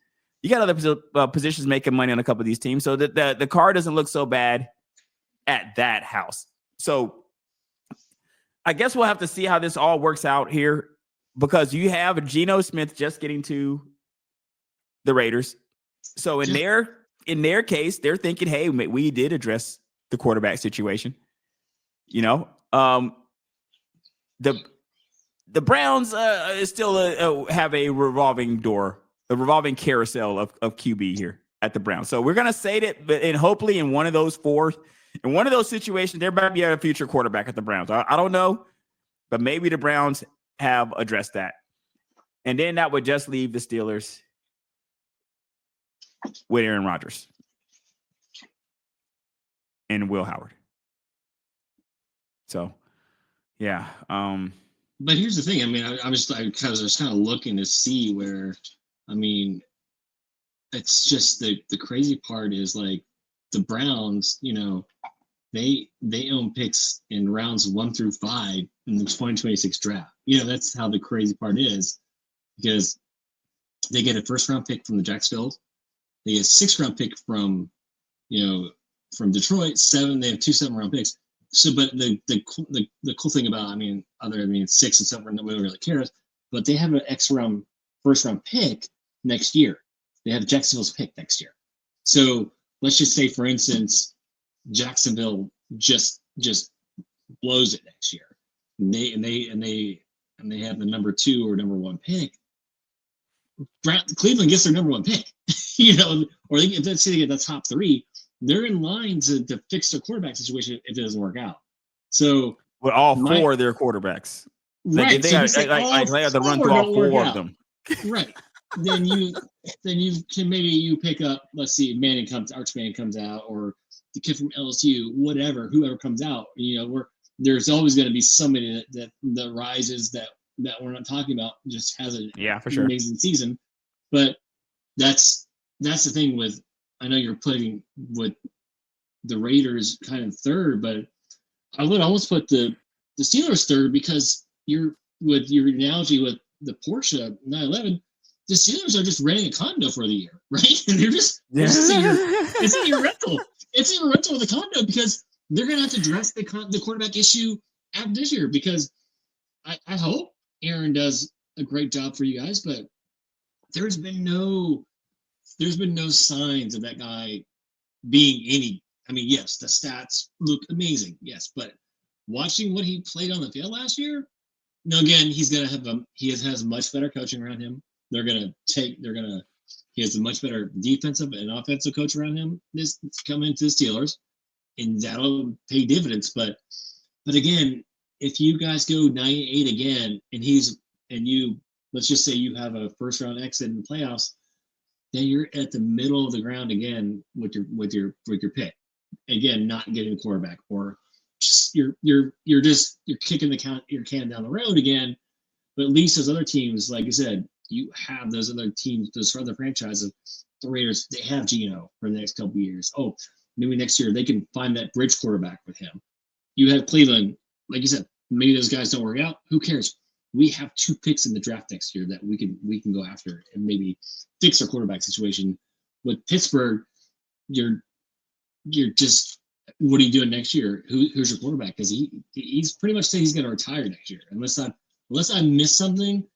You got other positions making money on a couple of these teams. So the car doesn't look so bad at that house. So I guess we'll have to see how this all works out here, because you have Geno Smith just getting to the Raiders. So in their case, they're thinking, hey, we did address the quarterback situation. You know, the Browns still have a revolving carousel of QB here at the Browns. So we're gonna say that, and hopefully in one of those situations, there might be a future quarterback at the Browns. I don't know, but maybe the Browns have addressed that, and then that would just leave the Steelers with Aaron Rodgers and Will Howard. So, yeah. But here's the thing. I mean, I was kind of looking to see where, I mean, it's just the crazy part is like the Browns, you know, they own picks in rounds 1 through 5 in the 2026 draft. You know, that's how the crazy part is, because they get a first round pick from the Jacksonville. They get a 6th round pick from Detroit. They have 2 7-round picks. So, but the cool thing about, I mean, 6 and 7, nobody really cares, but they have an first round pick next year. They have Jacksonville's pick next year. So let's just say, for instance, Jacksonville just blows it next year. And they have the number 2 or number 1 pick. Cleveland gets their number 1 pick, you know, or let's say they get the top 3. They're in line to fix their quarterback situation if it doesn't work out. So with all 4 of their quarterbacks. Right. So you say, they have to run four through all don't work four of out. them. Right. Then you can maybe you pick up, let's see, Arch Manning comes out, or the kid from LSU, whoever comes out. There's always going to be somebody that rises that we're not talking about, just has an for sure. amazing season. But that's the thing with, I know you're putting with the Raiders kind of third, but I would almost put the Steelers third, because with your analogy with the Porsche 911, the Steelers are just renting a condo for the year, right? And it's in your rental. It's in your rental of the condo, because they're going to have to address the quarterback issue after this year, because I hope Aaron does a great job for you guys, but there's been no signs of that guy being any. I mean, yes, the stats look amazing, yes, but watching what he played on the field last year, now again, he's gonna have he has much better coaching around him. He has a much better defensive and offensive coach around him this coming into the Steelers, and that'll pay dividends. But again, if you guys go 9-8 again, and you let's just say you have a first round exit in the playoffs, then you're at the middle of the ground again with your pick. Again, not getting a quarterback, or just, you're kicking your can down the road again. But at least those other teams, like I said, you have those other teams, those other franchises. The Raiders, they have Geno for the next couple of years. Oh, maybe next year they can find that bridge quarterback with him. You have Cleveland, like you said, maybe those guys don't work out. Who cares? We have 2 picks in the draft next year that we can go after and maybe fix our quarterback situation. With Pittsburgh, you're just, what are you doing next year? Who's your quarterback? Because he's pretty much saying he's going to retire next year, unless I miss something.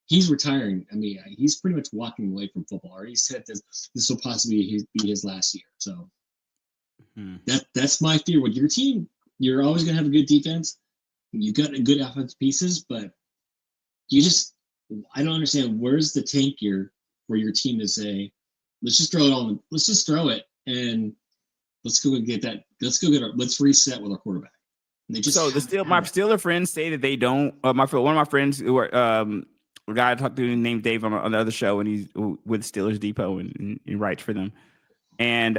He's retiring. I mean, he's pretty much walking away from football. Or he said this will possibly be his last year. So that's my fear with your team. You're always going to have a good defense. You've got good offensive pieces, but I don't understand, where's the tank here for your team to say, let's just throw it and let's reset with our quarterback. My Steeler friends say that they don't. One of my friends who are a guy I talked to named Dave on the other show, and he's with Steelers Depot and he writes for them. And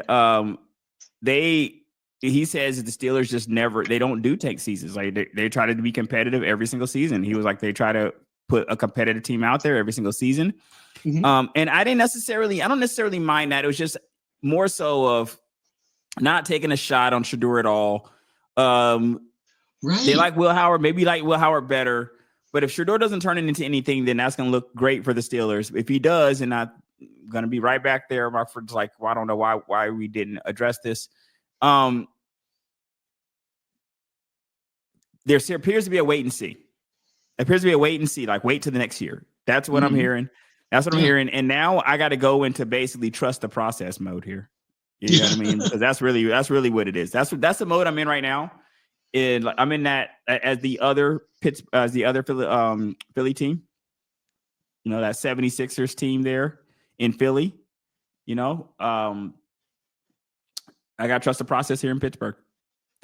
he says that the Steelers just they don't do tank seasons. Like they try to be competitive every single season. He was like, they try to put a competitive team out there every single season. Mm-hmm. And I don't necessarily mind that. It was just more so of not taking a shot on Shedeur at all. Right. They like Will Howard, maybe like Will Howard better. But if Shedeur doesn't turn it into anything, then that's going to look great for the Steelers. If he does, and I'm going to be right back there, my friend's like, well, I don't know why we didn't address this. There appears to be a wait and see. Like wait till the next year. That's what I'm hearing. I'm hearing. And now I got to go into basically trust the process mode here. You know what I mean? Because that's really what it is. That's the mode I'm in right now. And I'm in that as the other Philly team. You know, that 76ers team there in Philly. You know, I got to trust the process here in Pittsburgh.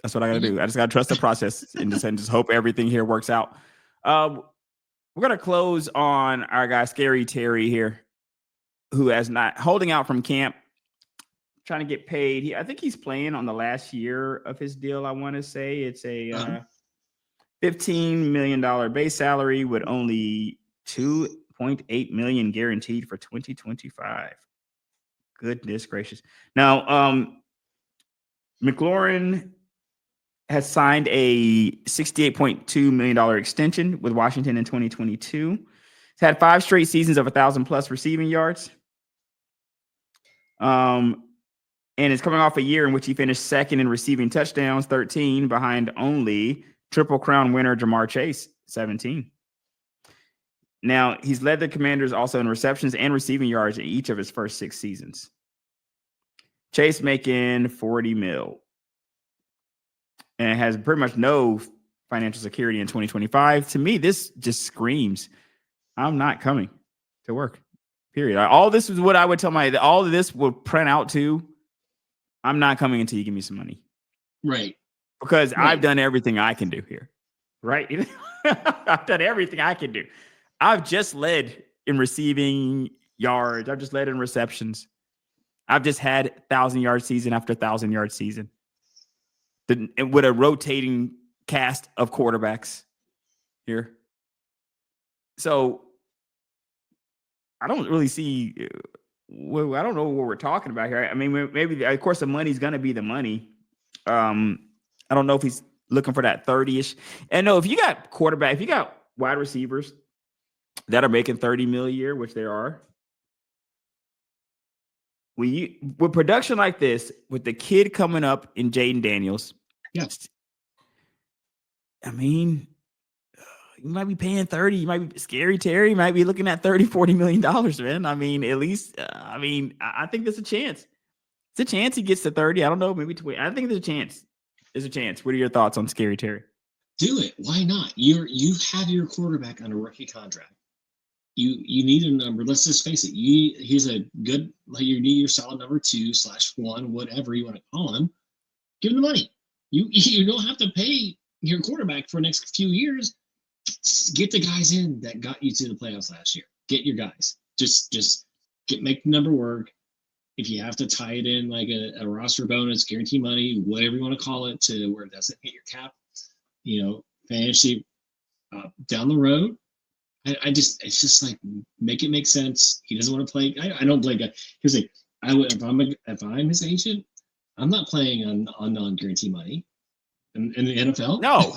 That's what I got to do. I just got to trust the process and just hope everything here works out. We're going to close on our guy, Scary Terry here, who has not holding out from camp, trying to get paid. I think he's playing on the last year of his deal. I want to say it's a $15 million base salary with only $2.8 million guaranteed for 2025. Goodness gracious. Now, McLaurin has signed a $68.2 million extension with Washington in 2022. He's had 5 straight seasons of 1,000+ receiving yards. And it's coming off a year in which he finished second in receiving touchdowns, 13, behind only Triple Crown winner Jamar Chase, 17. Now, he's led the Commanders also in receptions and receiving yards in each of his first 6 seasons. Chase making $40 million. And has pretty much no financial security in 2025. To me, this just screams, I'm not coming to work, period. All this is what I would tell all of this will print out to, I'm not coming until you give me some money. Right. Because I've done everything I can do here. Right. I've done everything I can do. I've just led in receiving yards. I've just led in receptions. I've just had 1,000-yard season after 1,000-yard season. With a rotating cast of quarterbacks here. So I don't really see. Well, I don't know what we're talking about here. I mean, maybe of course the money's gonna be the money. I don't know if he's looking for that 30-ish. And no, if you got wide receivers that are making 30 million a year, which there are, with production like this, with the kid coming up in Jaden Daniels, I mean, you might be paying 30. You might be Scary Terry. You might be looking at 30, $40 million, man. I mean, at least, I think there's a chance. It's a chance he gets to 30. I don't know, maybe 20. I think there's a chance. There's a chance. What are your thoughts on Scary Terry? Do it. Why not? You have your quarterback on a rookie contract. You need a number. Let's just face it. He's a good. You need your solid number 2/1, whatever you want to call him. Give him the money. You don't have to pay your quarterback for the next few years. Get the guys in that got you to the playoffs last year. Get your guys. Just make the number work. If you have to tie it in like a roster bonus, guarantee money, whatever you want to call it, to where it doesn't hit your cap, fantasy down the road. It's just like, make it make sense. He doesn't want to play. I don't play guy. Here's like, if I'm his agent, I'm not playing on non-guarantee money in the NFL. No,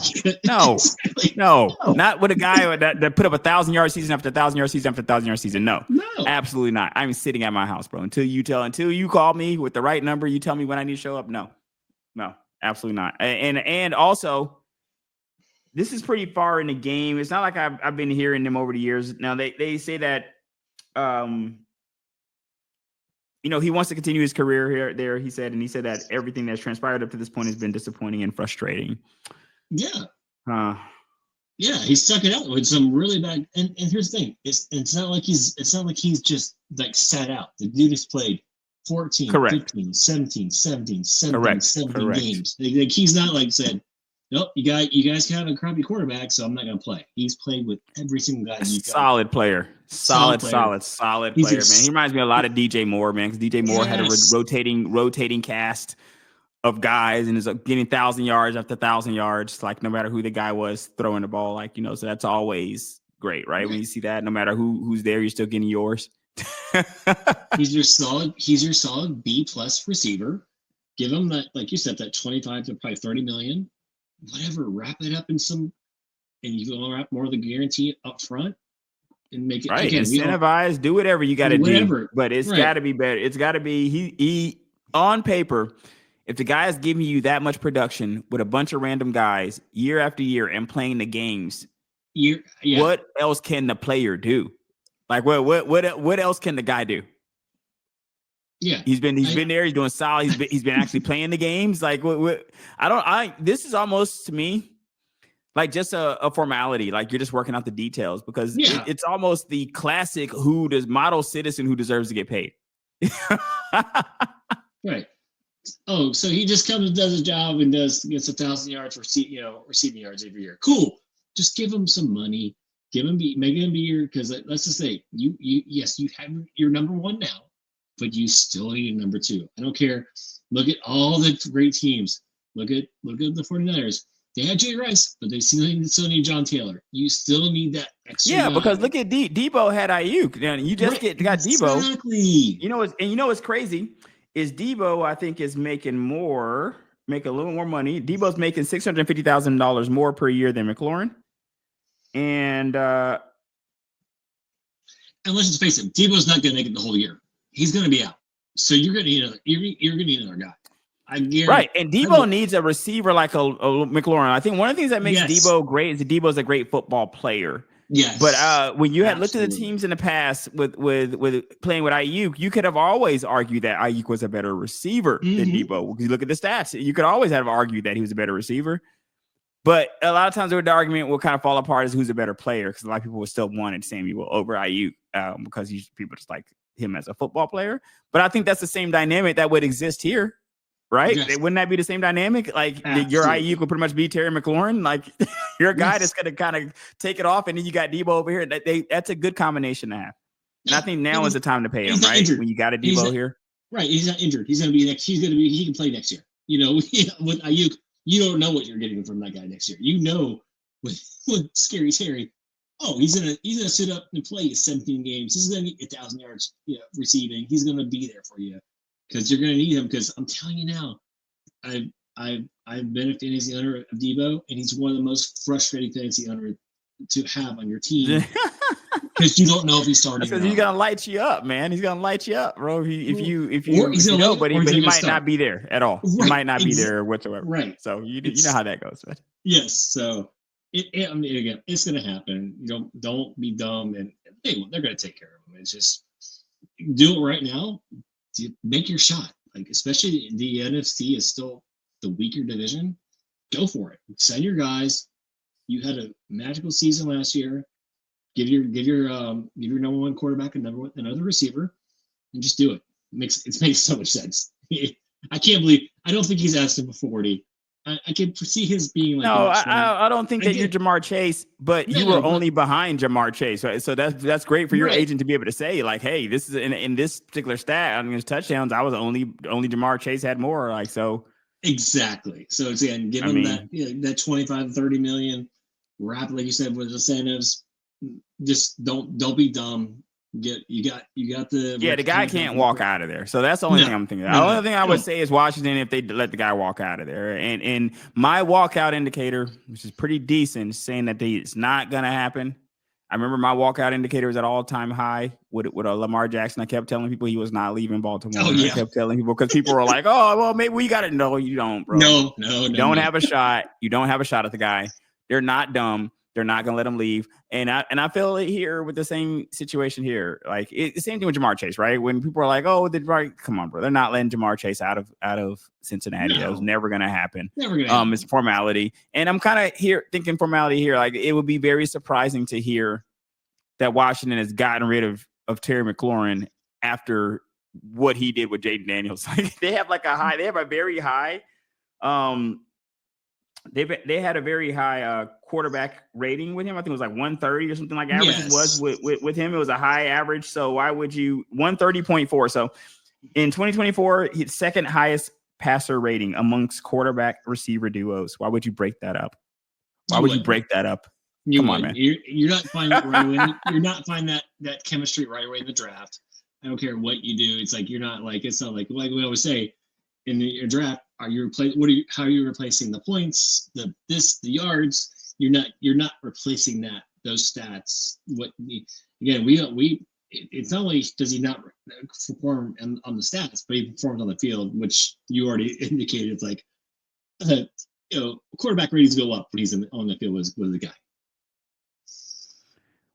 not with a guy that put up 1,000-yard season after 1,000-yard season after 1,000-yard season. No, absolutely not. I'm sitting at my house, bro. Until you call me with the right number, you tell me when I need to show up. No, absolutely not. And also, this is pretty far in the game. It's not like I've been hearing them over the years. Now they say that, he wants to continue his career there. He said that everything that's transpired up to this point has been disappointing and frustrating. Yeah. Yeah, he stuck it out with some really bad. And here's the thing: it's not like he's just like sat out. The dude has played 14, Correct. 15, 17 Correct. games. Like he's not like said, nope, you guys have a crappy quarterback, so I'm not gonna play. He's played with every single guy. Solid player. Solid player, man. He reminds me a lot of DJ Moore, man, because DJ Moore had a rotating cast of guys and is getting 1,000 yards after 1,000 yards, like no matter who the guy was throwing the ball, so that's always great, right? When you see that, no matter who's there, you're still getting yours. He's your solid B+ receiver. Give him that, like you said, that 25 to probably 30 million, whatever. Wrap it up in some, and you can wrap more of the guarantee up front and make it right. Again, incentivize, do whatever you got to do, but it's got to be better. It's got to be he on paper. If the guy is giving you that much production with a bunch of random guys year after year and playing the games, what else can the player do? Like what else can the guy do? Yeah, he's been there. He's doing solid. He's been actually playing the games. Like this is almost to me like just a formality. Like you're just working out the details because it's almost the classic model citizen who deserves to get paid. Right. Oh, so he just comes and does a job and gets 1,000 yards receiving yards every year. Cool. Just give him some money. Make him be your, because let's just say you have your number one now, but you still need a number two. I don't care. Look at all the great teams. Look at the 49ers. They had Jay Rice, but they still need John Taylor. You still need that extra guy. Because look at Debo had Ayuk. And you just got Debo. Exactly. You know what's crazy is Debo, I think, is making a little more money. Debo's making $650,000 more per year than McLaurin. And let's just face it, Debo's not going to make it the whole year. He's going to be out. So you're going to need another guy. I guarantee. Right, and Debo needs a receiver like a McLaurin. I think one of the things that makes Debo great is that Debo's a great football player. Yes. But when you had looked at the teams in the past with playing with Ayuk, you could have always argued that Ayuk was a better receiver than Debo. If you look at the stats, you could always have argued that he was a better receiver. But a lot of times the argument will kind of fall apart as who's a better player, because a lot of people will still want Samuel over Ayuk because people just like him as a football player. But I think that's the same dynamic that would exist here. right? Yes. Wouldn't that be the same dynamic? Like your IE could pretty much be Terry McLaurin. Like you're a guy that's going to kind of take it off, and then you got Debo over here. That's a good combination to have. And I think now is the time to pay him, right? Injured. When you got a Debo here. Right. He's not injured. He's going to be next. He can play next year. With Ayuk, you don't know what you're getting from that guy next year. With Scary Terry, he's gonna sit up and play 17 games. He's gonna get 1,000 yards, receiving. He's gonna be there for you because you're gonna need him. Because I'm telling you now, I've been a fantasy owner of Debo, and he's one of the most frustrating fantasy owners to have on your team. Because you don't know if he's starting. Because he's gonna light you up, man. He's gonna light you up, bro. But he might not be there at all. Right. He might not be there whatsoever. Right. So you know how that goes, man. Yes. So again, it's gonna happen. Don't be dumb, and they're gonna take care of him. It's just do it right now. Make your shot. Like especially the NFC is still the weaker division. Go for it. Send your guys. You had a magical season last year. Give your number one quarterback another receiver, and just do it. It makes so much sense. I can't believe. I don't think he's asking for 40. I can see his being like. No, I don't think that you're Jamar Chase, but you were only behind Jamar Chase, right? So that's great for your agent to be able to say like, hey, this is in this particular stat on his touchdowns. I was only Jamar Chase had more, like so. Exactly. So it's again, give him that 25 to 30 million. Wrap, like you said, with incentives. Just don't be dumb. You got the the guy can't walk out of there. So that's the only thing I'm thinking. The only thing I would say is Washington if they let the guy walk out of there. And my walkout indicator, which is pretty decent, saying that it's not gonna happen. I remember my walkout indicator was at all-time high with Lamar Jackson. I kept telling people he was not leaving Baltimore. I kept telling people because people were like, "Oh, well, maybe we got it." No, you don't, bro. No. You don't have a shot. You don't have a shot at the guy. They're not dumb. They're not going to let him leave. And I feel it here with the same situation here. Like the same thing with Jamar Chase, right? When people are like, come on, bro. They're not letting Jamar Chase out of Cincinnati. That was never going to happen. It's formality. And I'm kind of thinking formality here. Like it would be very surprising to hear that Washington has gotten rid of Terry McLaurin after what he did with Jaden Daniels. Like they have a very high, they had a very high quarterback rating with him. I think it was like 130 or something like average. It was with him. It was a high average. So why would you 130.4? So in 2024, his second highest passer rating amongst quarterback receiver duos. Why would you break that up? Why would you break that up? Come on, man. You're not finding it right away. You're not finding that chemistry right away in the draft. I don't care what you do. It's like you're not like it's not like we always say in the draft. How are you replacing the points, the yards? You're not replacing those stats. It's not only does he not perform on the stats, but he performs on the field, which you already indicated. It's like quarterback ratings go up when he's on the field with the guy.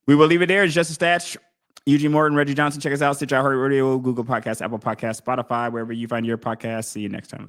We will leave it there. It's just a stats. Eugene Morton, Reggie Johnson. Check us out. Stitch iHeartRadio, Google Podcasts, Apple Podcasts, Spotify, wherever you find your podcast. See you next time.